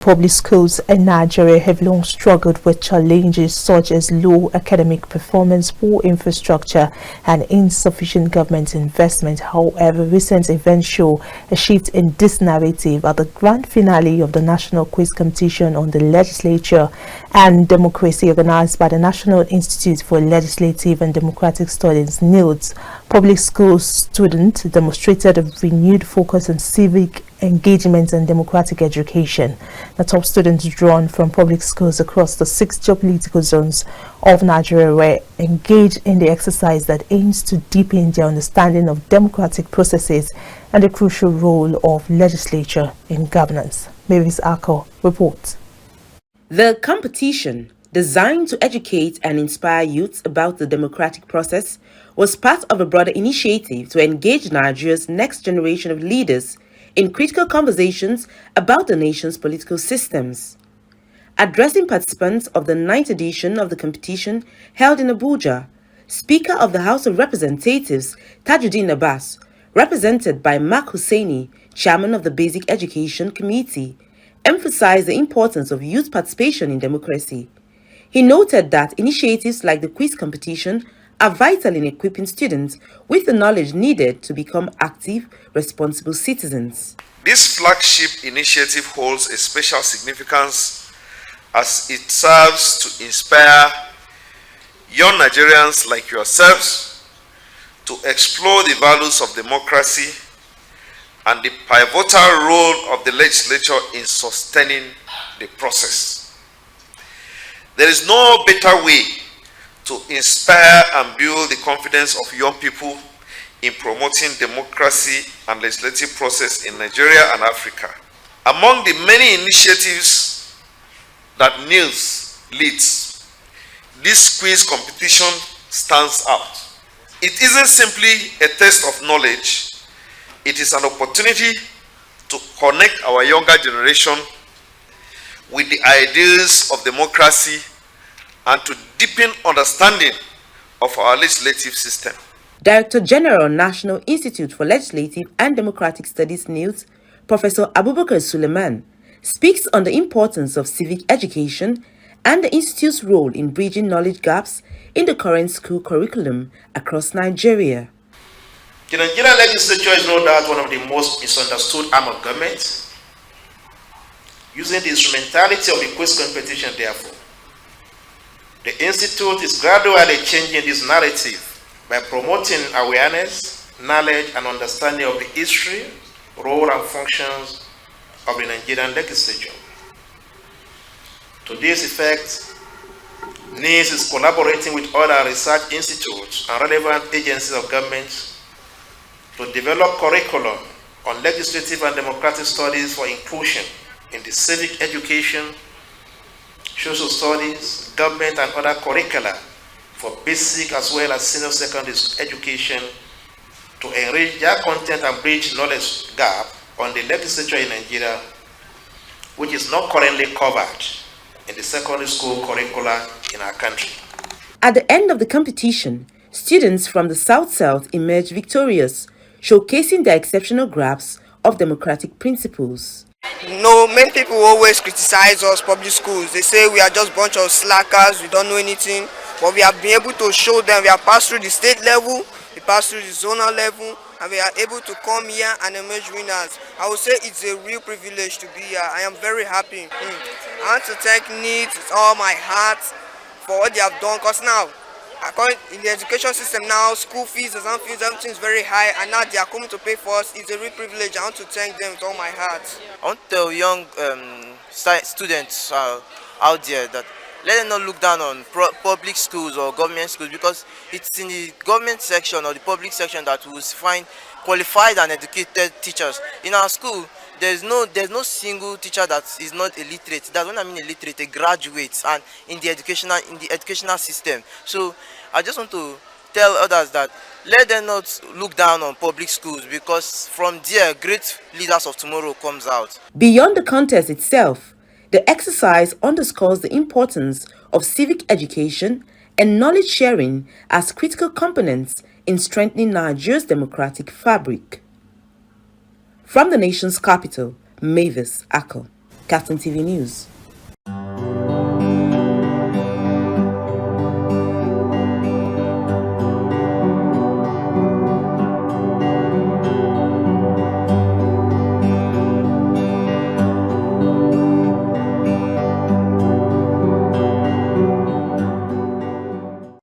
Public schools in Nigeria have long struggled with challenges such as low academic performance, poor infrastructure, and insufficient government investment. However, recent events show a shift in this narrative at the grand finale of the National Quiz Competition on the Legislature and Democracy organized by the National Institute for Legislative and Democratic Studies, NILDS. Public school students demonstrated a renewed focus on civic engagement and democratic education. The top students drawn from public schools across the 6 geopolitical zones of Nigeria were engaged in the exercise that aims to deepen their understanding of democratic processes and the crucial role of legislature in governance. Mavis Ako reports. The competition, designed to educate and inspire youths about the democratic process, was part of a broader initiative to engage Nigeria's next generation of leaders in critical conversations about the nation's political systems. Addressing participants of the 9th edition of the competition held in Abuja, Speaker of the House of Representatives Tajuddin Abbas, represented by Mark Hussaini, Chairman of the Basic Education Committee, emphasized the importance of youth participation in democracy. He noted that initiatives like the quiz competition are vital in equipping students with the knowledge needed to become active, responsible citizens. This flagship initiative holds a special significance as it serves to inspire young Nigerians like yourselves to explore the values of democracy and the pivotal role of the legislature in sustaining the process. There is no better way to inspire and build the confidence of young people in promoting democracy and legislative process in Nigeria and Africa. Among the many initiatives that NILDS leads, this quiz competition stands out. It isn't simply a test of knowledge, it is an opportunity to connect our younger generation with the ideals of democracy and to deepen understanding of our legislative system. Director General, National Institute for Legislative and Democratic Studies, NILDS, Professor Abubakar Suleiman, speaks on the importance of civic education and the Institute's role in bridging knowledge gaps in the current school curriculum across Nigeria. The Nigerian legislature is no doubt one of the most misunderstood arm of government, using the instrumentality of the quiz competition, therefore. The Institute is gradually changing this narrative by promoting awareness, knowledge, and understanding of the history, role, and functions of the Nigerian legislature. To this effect, NIS is collaborating with other research institutes and relevant agencies of government to develop curriculum on legislative and democratic studies for inclusion in the civic education, social studies, government, and other curricula for basic as well as senior secondary education to enrich their content and bridge knowledge gap on the legislature in Nigeria, which is not currently covered in the secondary school curricula in our country. At the end of the competition, students from the South-South emerged victorious, showcasing their exceptional grasp of democratic principles. No, many people always criticize us, public schools. They say we are just a bunch of slackers, we don't know anything. But we have been able to show them, we have passed through the state level, we passed through the zonal level, and we are able to come here and emerge winners. I would say it's a real privilege to be here. I am very happy. I want to thank NIDS with all my heart for what they have done, because now, in the education system now, school fees, exam fees, everything is very high, and now they are coming to pay for us. It's a real privilege. I want to thank them with all my heart. I want to tell young students out there that let them not look down on public schools or government schools, because it's in the government section or the public section that we will find qualified and educated teachers. In our school, there's no single teacher that is not illiterate. That's when I mean illiterate, a graduate, and in the educational system. So I just want to tell others that let them not look down on public schools, because from there great leaders of tomorrow comes out. Beyond the contest itself, the exercise underscores the importance of civic education and knowledge sharing as critical components in strengthening Nigeria's democratic fabric. From the nation's capital, Mavis Ako. KAFTAN TV News.